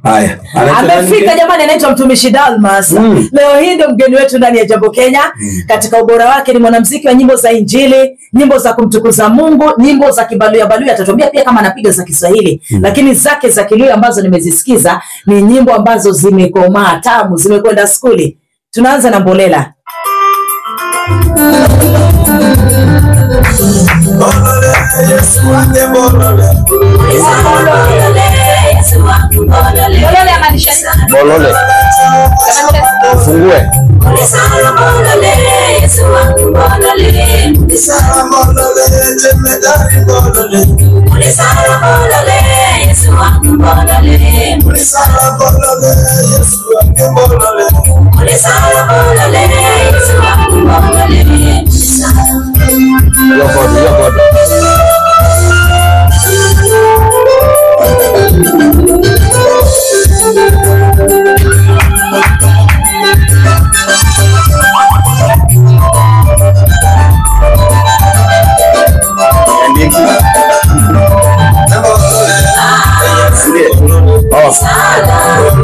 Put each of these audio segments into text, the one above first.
Haya. Amefika jamani, anaitwa Mtumishi Dalmas. Leo hii ndio mgeni wetu ndani ya Jambo Kenya. Katika ubora wake ni mwanamuziki wa nyimbo za Injili, nyimbo za kumtukuza Mungu, nyimbo za Kibaluya Baluya. Atatuambia pia kama anapiga za Kiswahili. Lakini zake za Kiluya ambazo nimezisikiza ni nyimbo ambazo zimekomaa, tamu, zimekwenda skuli. Tunaanza na Mbolela. Bolole. Fungue.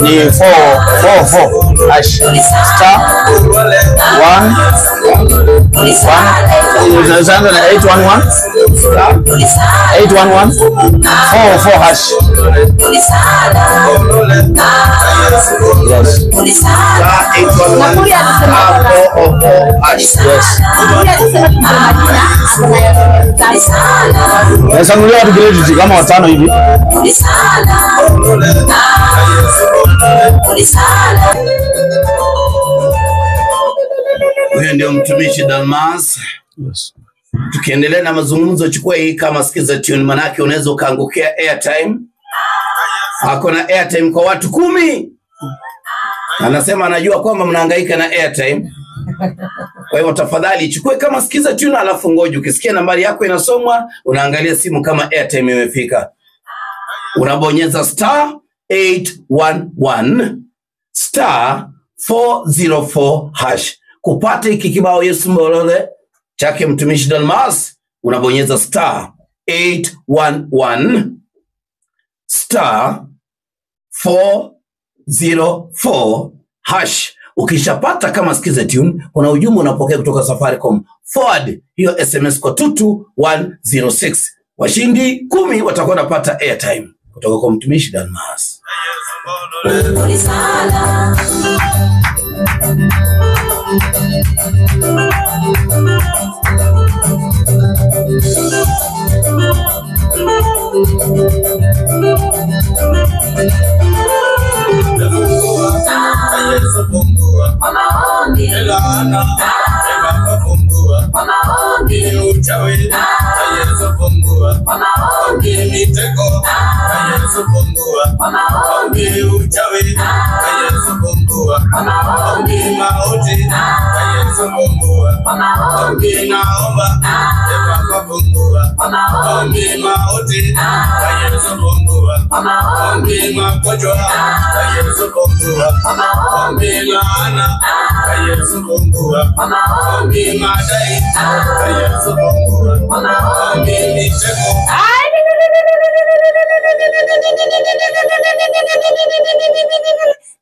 Ni 4 hash star 1 unaanza na 811 4 hash. Nasangulia watu grade kama watano hivi. Huyo ndio Mtumishi Dalmas. Yes. Tukiendelea na mazungumzo, chukua hii kama sikiza tune, manake unaweza ukaangukia airtime. Ako na airtime kwa watu 10. Anasema anajua kwamba mnahangaika na airtime. Kwa hivyo tafadhali chukue kama sikiza tune, alafu ngoja ukisikia nambari yako inasomwa unaangalia simu kama airtime imefika. Unabonyeza star 811 star 404 hash kupata hiki kibao Yesu Mbolole chake Mtumishi Dalmas. Unabonyeza star 811 star 404 hash. Ukishapata kama sikiza tune, kuna ujumbe unapokea kutoka Safaricom. Forward hiyo SMS kwa 22106. Washindi 10 watakuwa wanapata airtime kutoka kwa Mtumishi Dalmas.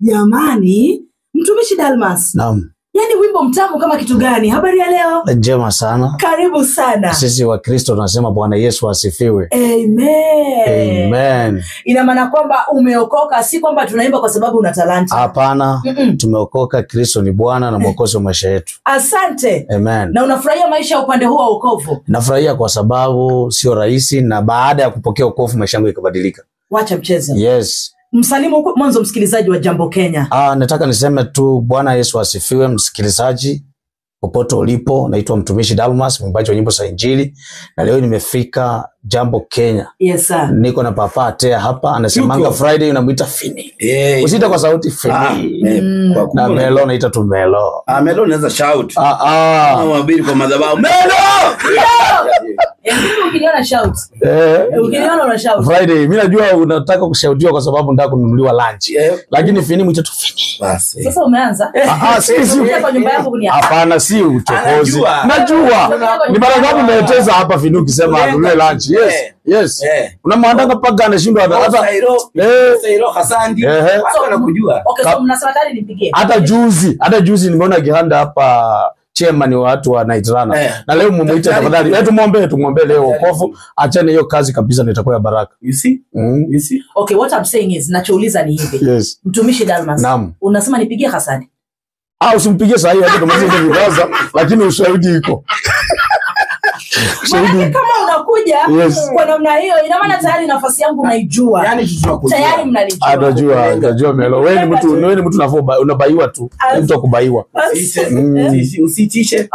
Jamani, Mtumishi Dalmas. Naam. Yaani wimbo mtamu kama kitu gani? Habari ya leo? Njema sana. Karibu sana. Sisi wa Kristo tunasema Bwana Yesu asifiwe. Amen. Amen. Ina maana kwamba umeokoka, si kwamba tunaimba kwa sababu una talanta. Hapana. Tumeokoka, Kristo ni Bwana na Mwokozi wa maisha yetu. Asante. Amen. Na unafurahia maisha upande huo wa wokovu? Nafurahia kwa sababu sio rahisi, na baada ya kupokea wokovu maisha yangu yakabadilika. Wacha mchezo. Yes. Msalimu mwanzo msikilizaji wa Jambo Kenya. Nataka niseme tu Bwana Yesu asifiwe msikilizaji. Popote ulipo, naitwa Mtumishi Dalmas, mwimbaji wa nyimbo za Injili, na leo nimefika Jambo Kenya. Yes sir. Niko na Papa Atea hapa, anasemanga Friday unamuita Fini. Usita kwa sauti Fini. Na Melo naita tu Melo. Melo unaweza shout. Mhubiri kwa madhabahu. Melo! Ukiniona shout. Ukiniona una shout. Friday, mimi najua unataka kushautiwa kwa sababu nataka kununuliwa lunch. Lakini Fini mwicha tu Fini. Basi. Sasa umeanza? Si kwa nyumba yako kunia. Hapana, si uchokozi. Najua. Ni mara ngapi umeteza hapa Fini ukisema anunue lunch? Yes. Unamwandanga paka anashindwa hata Sairo Hasandi. Watu wanakujua. Okay, so mnasema tayari nipigie. Hata juzi nimeona Gihanda hapa chairman wa watu wa Night Runner. Na leo mumuita tafadhali. Tumuombe leo wokovu. Achane hiyo kazi kabisa nitakuwa ya baraka. You see? You see? Okay, what I'm saying is nachouliza ni hivi. Yes. Mtumishi Dalmas. Unasema nipigie Hasani. Usimpigie saa hii hata tumalize vigaza, lakini ushahidi iko. Kama unakuja kwa namna hiyo ina maana tayari nafasi yangu unaijua. Yaani tutakujua. Tayari mnalijua. Najua Melo. Wewe ni mtu unabaiwa tu. Mtu akubaiwa. Usitishe.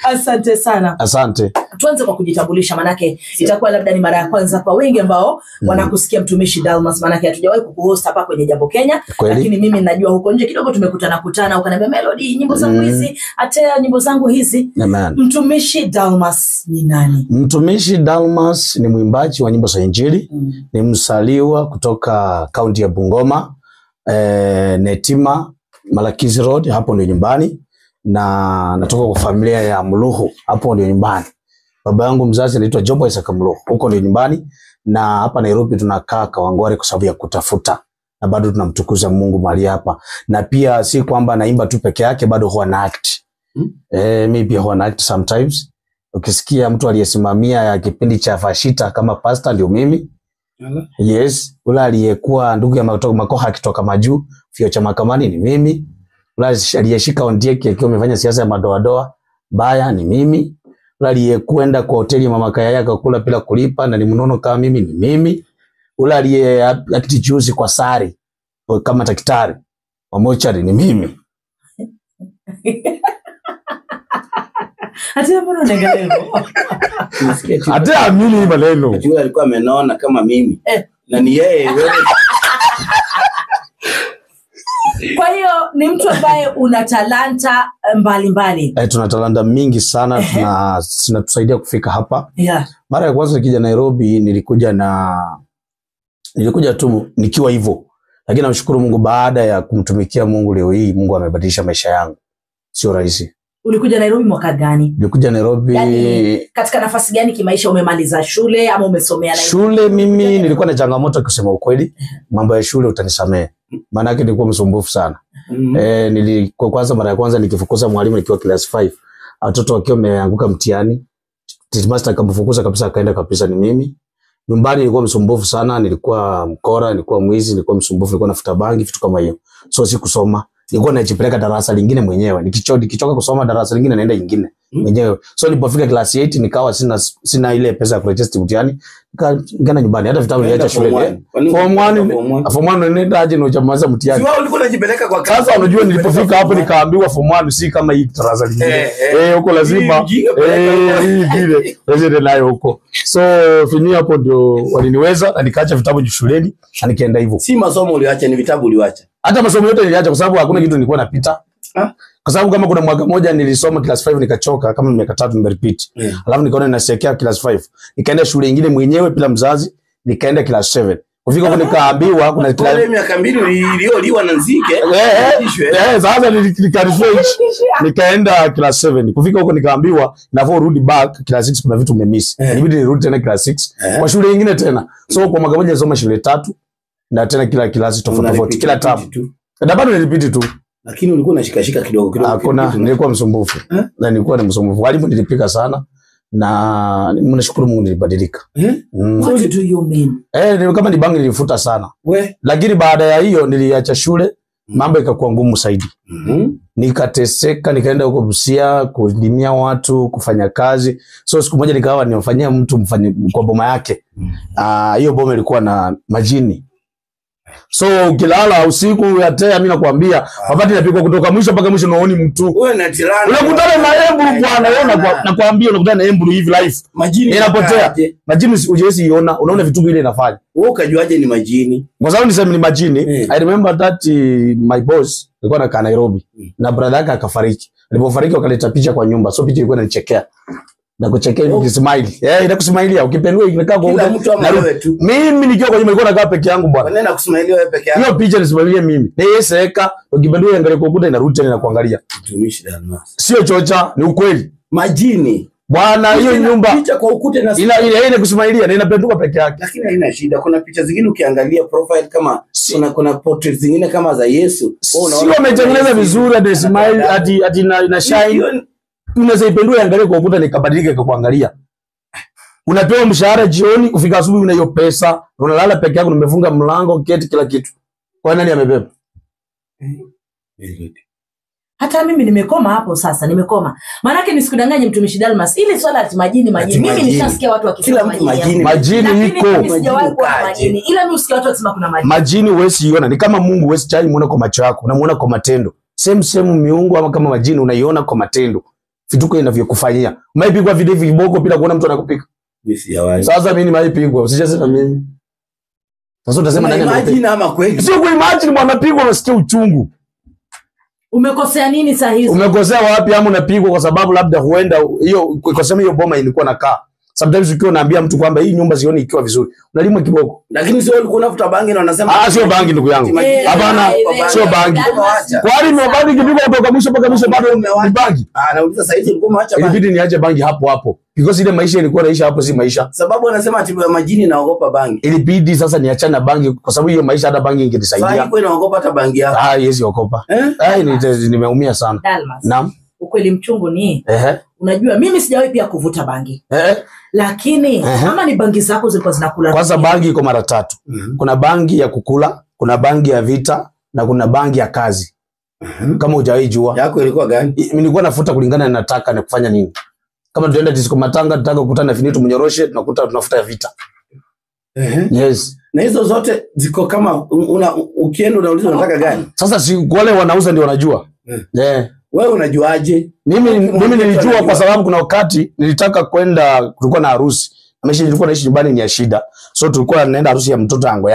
Asante sana. Asante. Tuanze kwa kujitambulisha manake itakuwa labda ni mara ya kwanza kwa wengi ambao wanakusikia Mtumishi Dalmas manake hatujawahi kukuhost hapa kwenye Jambo Kenya. Lakini mimi najua huko nje kidogo tumekutana ukaniambia Melody nyimbo zangu hizi, atea nyimbo zangu hizi. Mtumishi Dalmas ni nani? Mtumishi Dalmas ni mwimbaji wa nyimbo za Injili. Ni msaliwa kutoka kaunti ya Bungoma, Netima, Malakizi Road, hapo ndio nyumbani. Na natoka kwa familia ya Mluhu, hapo ndio nyumbani. Baba yangu mzazi anaitwa Jobo Isaka Mluhu, huko ndio nyumbani. Na hapa Nairobi tunakaa Kawangware kwa sababu ya kutafuta. Na bado tunamtukuza Mungu mahali hapa. Na pia si kwamba naimba tu peke yake, bado huwa na act. Maybe huwa na act sometimes. Ukisikia mtu aliyesimamia kipindi cha Fashita kama pastor ndio mimi. Yes, ule aliyekuwa ndugu ya Makoha akitoka majuu, Fio cha Makamani ni mimi. Ule aliyeshika Ondieki akiwa amefanya siasa ya madoadoa baya ni mimi. Ule aliyekwenda kwa hoteli Mama Kayaya akakula bila kulipa na ni mnono kama mimi ni mimi. Ule aliyeakti juzi kwa Sari kama daktari wa mochari ni mimi. Hata mbona unaangalia hivyo? Hata amini hii maneno. Yule alikuwa amenona kama mimi. Na ni yeye wewe. Kwa hiyo ni mtu ambaye una talanta mbalimbali. Tuna talanta mingi sana na zinatusaidia kufika hapa. Mara ya kwanza nikija Nairobi nilikuja tu nikiwa hivyo. Lakini namshukuru Mungu baada ya kumtumikia Mungu leo hii Mungu amebadilisha maisha yangu. Sio rahisi. Ulikuja Nairobi mwaka gani? Nilikuja Nairobi katika nafasi gani kimaisha? Umemaliza shule ama umesomea Nairobi? Shule mimi nilikuwa na changamoto kusema ukweli. Mambo ya shule utanisamee. Maana yake nilikuwa msumbufu sana. Nilikuwa kwanza mara ya kwanza nikifukuza mwalimu nikiwa class 5. Watoto wakiwa wameanguka mtihani. Teachmaster akamfukuza kabisa akaenda kabisa ni mimi. Nyumbani nilikuwa msumbufu sana, nilikuwa mkora, nilikuwa mwizi, nilikuwa msumbufu, nilikuwa nafuta bangi, vitu kama hiyo. So sikusoma. Nilikuwa najipeleka darasa lingine mwenyewe. Nikichoka kusoma darasa lingine naenda nyingine mwenyewe. So nilipofika class 8 nikawa sina ile pesa ya kuregister mtihani. Nikaenda nyumbani. Hata vitabu niliacha shule. Form 1 nenda aje na uchamaza mtihani. Sio ulikuwa unajipeleka kwa kazi. Sasa unajua nilipofika hapo nikaambiwa form 1 si kama hii darasa lingine. Huko lazima hii kile. Lazima nayo huko. So Fini hapo ndio waliniweza na nikaacha vitabu shuleni na nikaenda hivyo. Si masomo uliacha, ni vitabu uliacha. Hata masomo yote niliacha kwa sababu hakuna kitu nilikuwa napita. Kwa sababu kama kuna mwaka moja nilisoma class 5 nikachoka kama miaka 3 nimerepeat. Alafu nikaona nasikia class 5. Nikaenda shule nyingine mwenyewe bila mzazi, nikaenda class 7. Kufika huko nikaambiwa kuna class miaka 2 iliyoliwa na nzige. Sasa nikarefresh. Nikaenda class 7. Kufika huko nikaambiwa nafaa rudi back class 6 kuna vitu umemiss. Nibidi nirudi tena class 6 kwa shule nyingine tena. So kwa mwaka moja nilisoma shule 3 na tena kila klasi tofauti kila term. Na bado nilipiti tu. Lakini ulikuwa unashika kidogo. Hakuna, nilikuwa msumbufu. Na nilikuwa ni msumbufu. Walimu nilipika sana na mnashukuru Mungu nilibadilika. What do you mean? Kama ni bangi nilifuta sana. Lakini baada ya hiyo niliacha shule, mambo ikakuwa ngumu zaidi. Nikateseka, nikaenda huko Busia kulimia watu, kufanya kazi. So siku moja nikawa nimfanyia mtu kwa boma yake. Hiyo boma ilikuwa na majini. So ukilala usiku yatea mimi nakwambia wakati napikwa kutoka mwisho mpaka mwisho naoni mtu. Wewe na tirani. Unakutana na embulu bwana, wewe nakwambia unakutana na embulu hivi life. Majini inapotea. Majini hujezi iona, unaona vitu vile inafanya. Wewe ukajuaje ni majini? Kwa sababu nisema ni majini. I remember that my boss alikuwa anakaa Nairobi na brother yake akafariki. Alipofariki wakaleta picha kwa nyumba. So picha ilikuwa inanichekea. Na kuchekea ukismile. Inakusmailia ukipendua inakaa kwa kila mtu amaelewe tu. Mimi nikiwa kwa nyumba nilikuwa nakaa peke yangu bwana. Wanaenda kusmailia wewe peke yako. Hiyo picha nisimamie mimi. Na yeye seka ukipendua angalia kwa ukuta inarudi tena kuangalia. Mtumishi Dalmas. Sio chocha, ni ukweli. Majini. Bwana hiyo nyumba picha kwa ukuta na ile kusmailia na inapenduka peke yake. Lakini haina shida. Kuna picha zingine ukiangalia profile kama kuna portrait zingine kama za Yesu. Sio ametengeneza vizuri hadi smile hadi na shine. Unaweza ipendua angalia kwa ukuta nikabadilika kwa kuangalia. Unapewa mshahara jioni, kufika asubuhi una hiyo pesa, unalala peke yako, umefunga mlango, keti kila kitu. Kwa nani amebeba? Hata mimi nimekoma hapo sasa, nimekoma. Maana yake nisikudanganye mtumishi Dalmas, ili swala la majini. Mimi nishasikia watu wakisema majini. Majini iko. Sijawahi kuona majini. Ila mimi usikia watu wakisema kuna majini. Majini wewe siona, ni kama Mungu wewe chai muone kwa macho yako, unamuona kwa matendo. Same miungu ama kama majini unaiona kwa matendo. Vituko inavyokufanyia. Maipigwa video viboko bila kuona mtu anakupika. Sasa mimi maipigwa, usijasema mimi. Sasa utasema nani imagine ama kweli? Sio kuimagine bwana, pigwa unasikia uchungu. Umekosea nini saa hizo? Umekosea wapi ama unapigwa kwa sababu labda huenda hiyo kwa sababu hiyo boma ilikuwa nakaa. Sometimes ukiwa unaambia mtu kwamba hii nyumba sioni ikiwa vizuri, unalimwa kiboko. Lakini sio ulikuwa unafuta bangi na unasema sio bangi ndugu yangu. Hapana, sio bangi. Kwani mbangi kipigwa kutoka mwisho mpaka mwisho bado ni bangi? Nauliza sasa hizi ulikuwa umeacha bangi. Ilibidi niache bangi hapo. Because ile maisha ilikuwa naisha hapo si maisha. Sababu anasema ati majini naogopa bangi. Ilibidi sasa niachane na bangi kwa sababu hiyo maisha hata bangi ingenisaidia. Sasa iko inaogopa hata bangi yako. Yesi ogopa. Nimeumia sana. Naam. Ukweli mchungu ni unajua mimi sijawahi pia kuvuta bangi. Lakini kama ni bangi zako zilikuwa zinakula. Kwanza bangi iko mara 3. Kuna bangi ya kukula, kuna bangi ya vita na kuna bangi ya kazi. Kama hujawahi jua. Yako ilikuwa gani? Mimi nilikuwa nafuta kulingana na nataka na kufanya nini. Kama tuenda disco matanga tunataka kukutana na Finito Munyoroshe tunakuta tunafuta ya vita. Yes. Na hizo zote ziko kama ukienda unauliza unataka gani? Sasa si wale wanauza ndio wanajua. Wewe unajuaje? Mimi nilijua kwa sababu kuna wakati nilitaka kwenda, kulikuwa na harusi. Nilikuwa naishi nyumbani ni ya shida. So tulikuwa naenda harusi ya mtoto wangu.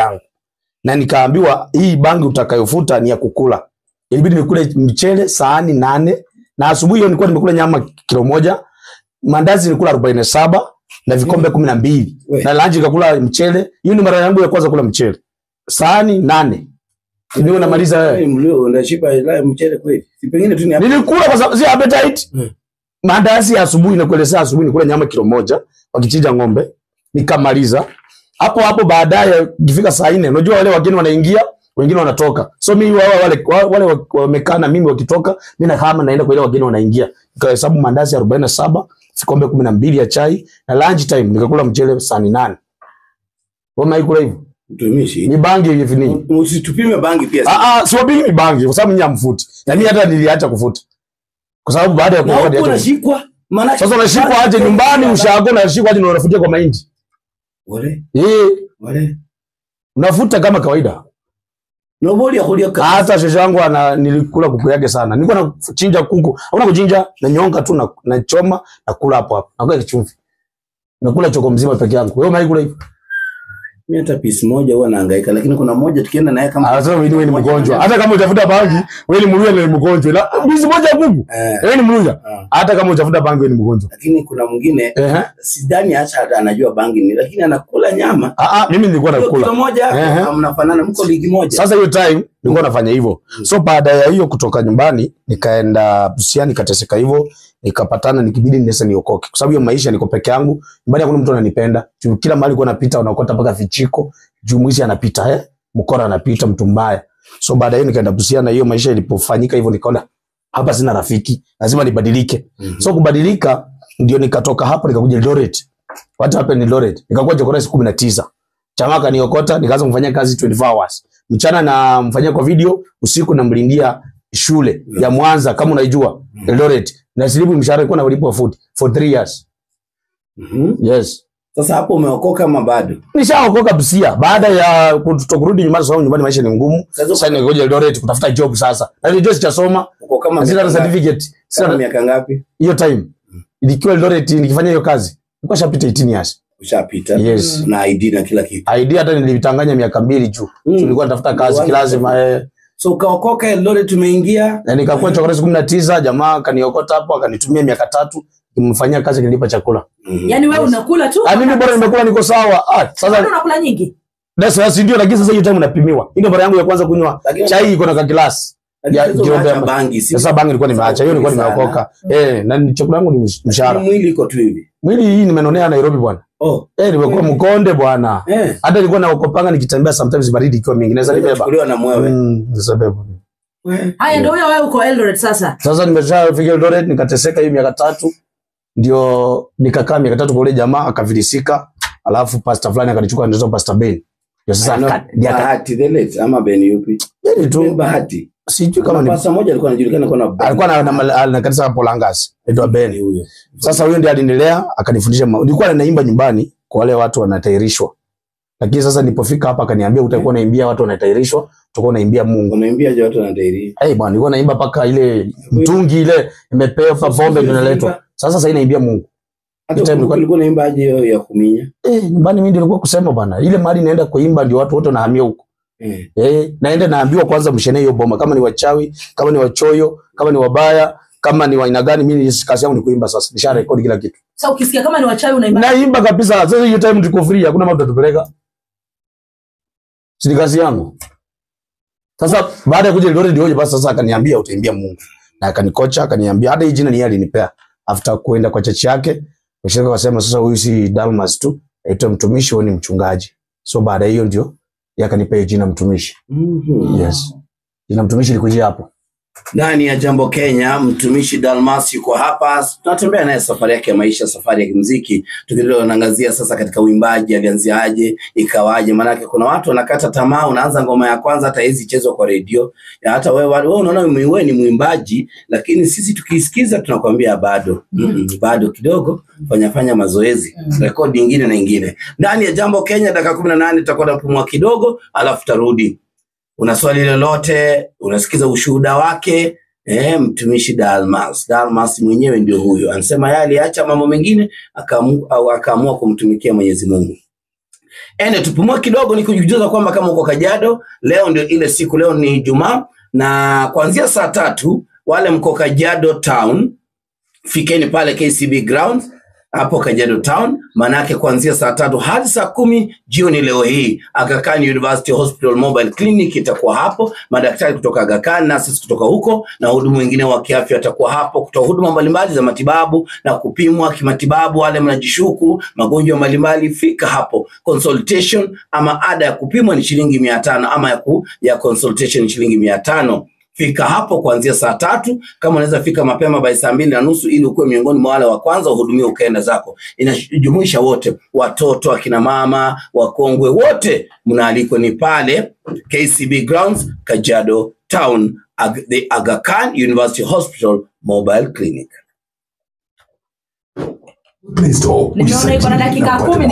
Na nikaambiwa hii bangi utakayofuta ni ya kukula. Ilibidi nikule mchele sahani 8 na asubuhi hiyo nilikuwa nimekula nyama kilo 1, mandazi nilikula 47 na vikombe 12. Na lunch nikakula mchele. Hiyo ni mara yangu ya kwanza kula mchele. Sahani 8. Ndio namaliza wewe. Mlio unashiba ile mchele kweli. Si pengine tu ni hapo. Nilikula kwa sababu si appetite. Mandazi ya asubuhi nakuelezea asubuhi nikula nyama kilo 1 wakichinja ng'ombe. Nikamaliza. Hapo baadaye ikifika saa 4 unajua wale wageni wanaingia, wengine wanatoka. So mimi wale wamekaa na mimi wakitoka, mimi nahama naenda kwa ile wageni wanaingia. Nikahesabu mandazi 47, vikombe 12 ya chai na lunch time nikakula mchele sahani 8. Wewe maikula hivyo? Mtumishi. Ni bangi hivi nini? Usitupime bangi pia. Sio bangi bangi kwa sababu nyinyi mfuti. Na mimi hata niliacha kufuta. Kwa sababu baada ya kuoga ndio unashikwa. Maana sasa unashikwa aje nyumbani ushago na unashikwa aje na unafutia kwa mahindi. Wale. Unafuta kama kawaida. Nobody akulia kama. Hata shosho yangu nilikula kuku yake sana. Nilikuwa nachinja kuku. Hakuna kuchinja na nyonga tu na choma na kula hapo. Nakula chumvi. Nakula choko mzima peke yangu. Wewe unaikula hivyo? Mimi hata piece moja huwa nahangaika, lakini kuna mmoja tukienda naye kama wewe ni mgonjwa. Hata kama utafuta bangi, wewe ni mluya na mgonjwa. La piece moja kuku. Wewe ni mluya. Hata kama utafuta bangi wewe ni mgonjwa. Lakini kuna mwingine sidhani hata anajua bangi ni, lakini anakula nyama. Mimi nilikuwa nakula. Kilo moja mnafanana, mko ligi moja. Sasa hiyo time nilikuwa nafanya hivyo. So baada ya hiyo kutoka nyumbani nikaenda Busia nikateseka hivyo. Nikapatana nikibidi nesa niokoke. Kwa sababu hiyo maisha niko peke yangu. Nyumbani hakuna mtu ananipenda. Kila mahali kwa napita unaokota mpaka vichiko. Jumuishi anapita mkora anapita mtu mbaya. So baada hiyo nikaenda Busia na hiyo maisha ilipofanyika hivyo nikaona hapa sina rafiki. Lazima nibadilike. So kubadilika ndio nikatoka hapo nikakuja Eldoret. What happened in Eldoret? Nikakuwa Jokoresi 19. Chamaka niokota nikaanza kufanya kazi 24 hours. Mchana na mfanyia kwa video, usiku namlindia shule ya Mwanza kama unaijua Eldoret. Na silibu mshahara ilikuwa nalipwa for 3 years. Yes. Sasa hapo umeokoka ama bado? Nishaokoka Busia. Baada ya kutokurudi nyumbani sababu nyumbani maisha ni ngumu. Sasa nikoje Eldoret kutafuta job sasa. Na ile job sichasoma. Uko kama sina certificate. Sina miaka ngapi? Hiyo time. Ilikuwa Eldoret nikifanya hiyo kazi. Nilikuwa shapita 18 years. Ushapita? Yes. Na ID na kila kitu. ID hata nilitanganya miaka 2 juu. Nilikuwa natafuta kazi lazima So ukaokoka Eldoret tumeingia. Na nikakuwa Jokoresi 19, jamaa kaniokota hapo akanitumia miaka 3 kimfanyia kazi kinipa chakula. Yaani wewe unakula tu? Mimi bora nimekula niko sawa. Sasa unakula nyingi. Sasa ndio, lakini sasa hiyo time unapimiwa. Ndio mara yangu ya kwanza kunywa chai iko na kakilasi. Sasa bangi nilikuwa nimeacha. Hiyo nilikuwa nimeokoka. Na chakula yangu ni mshahara. Mwili iko tu hivi. Mwili hii nimenonea Nairobi bwana. Nimekuwa mkonde bwana. Hata nilikuwa naokopanga nikitembea sometimes baridi ikiwa mingi. Naweza nibeba. Kuliwa na mwewe. Nisabeba. Haya ndio wewe uko Eldoret sasa. Sasa nimeshafika Eldoret nikateseka hiyo miaka 3. Ndio nikakaa miaka 3 kwa yule jamaa akavilisika. Alafu pastor fulani akanichukua ndio pastor Ben. Ndio sasa Bahati the late ama Ben yupi? Yani tu Bahati. Sijui kama ni pastor mmoja alikuwa anajulikana kwa alikuwa na kanisa hapo Langas. Ndio Ben huyo. Sasa huyo ndiye alinilea akanifundisha. Nilikuwa naimba nyumbani kwa wale watu wanatairishwa. Lakini sasa nilipofika hapa akaniambia utakuwa unaimbia watu wanatairishwa, utakuwa unaimbia Mungu. Unaimbia je watu wanatairishwa? Bwana nilikuwa naimba paka ile mtungi ile imepewa pombe inaletwa. Sasa inaimbia Mungu. Hata ulikuwa naimba aje ya kuminya? Nyumbani mimi nilikuwa kusema bwana, ile mahali naenda kuimba ndio watu wote wanahamia huko. Naenda naambiwa kwanza mshene hiyo boma kama ni wachawi, kama ni wachoyo, kama ni wabaya, kama ni wa aina gani, mimi kazi yangu ni kuimba sasa. Nisha record kila kitu. Sasa ukisikia kama ni wachawi unaimba? Naimba kabisa. Sasa hiyo time tuko free, hakuna mtu atatupeleka. Si kazi yangu. Sasa baada ya kuja Eldoret ndio basi sasa akaniambia utaimbia Mungu. Na akanikocha akaniambia hata hii jina ni yeye alinipea. After kuenda kwa church yake, mshirika akasema sasa huyu si Dalmas tu, aitwa mtumishi, wewe ni mchungaji. So baada hiyo ndio yakanipea jina mtumishi. Yes. Jina mtumishi likuja hapo. Ndani ya Jambo Kenya, mtumishi Dalmas yuko hapa. Tunatembea naye safari yake ya maisha, safari ya muziki. Tukileo naangazia sasa katika uimbaji, alianziaje, ikawaje. Maana kuna watu wanakata tamaa, unaanza ngoma ya kwanza hata hizi chezwa kwa radio. Hata wewe unaona wewe ni muimbaji, lakini sisi tukisikiza tunakwambia bado. Bado kidogo, fanya mazoezi. Rekodi nyingine na nyingine. Ndani ya Jambo Kenya dakika 18 tutakwenda kupumua kidogo, alafu tarudi. Una swali lolote, unasikiza ushuhuda wake, mtumishi Dalmas mwenyewe ndio huyo. Anasema yeye aliacha mambo mengine akaamua kumtumikia Mwenyezi Mungu. Tupumua kidogo ni kujuza kwamba kama uko Kajiado, leo ndio ile siku, leo ni Ijumaa na kuanzia saa 3 wale mko Kajiado town, fikeni pale KCB grounds hapo Kajiado town, manake kuanzia saa 3 hadi saa 10 jioni leo hii Aga Khan University Hospital Mobile Clinic itakuwa hapo. Madaktari kutoka Aga Khan na sisi kutoka huko na wahudumu wengine wa kiafya watakuwa hapo kutoa huduma mbalimbali za matibabu na kupimwa kimatibabu. Wale mnajishuku magonjwa mbalimbali, fika hapo. Consultation ama ada ya kupimwa ni shilingi 500 ama ya consultation ni shilingi 500. Fika hapo kuanzia saa 3. Kama unaweza fika mapema by saa 2:30 ili ukue miongoni mwa wale wa kwanza uhudumie ukaenda zako. Inajumuisha wote, watoto, akina mama, wakongwe, wote mnaalikwa. Ni pale KCB grounds, Kajiado town, the Aga Khan University Hospital Mobile Clinic. Nimeona iko na dakika 10.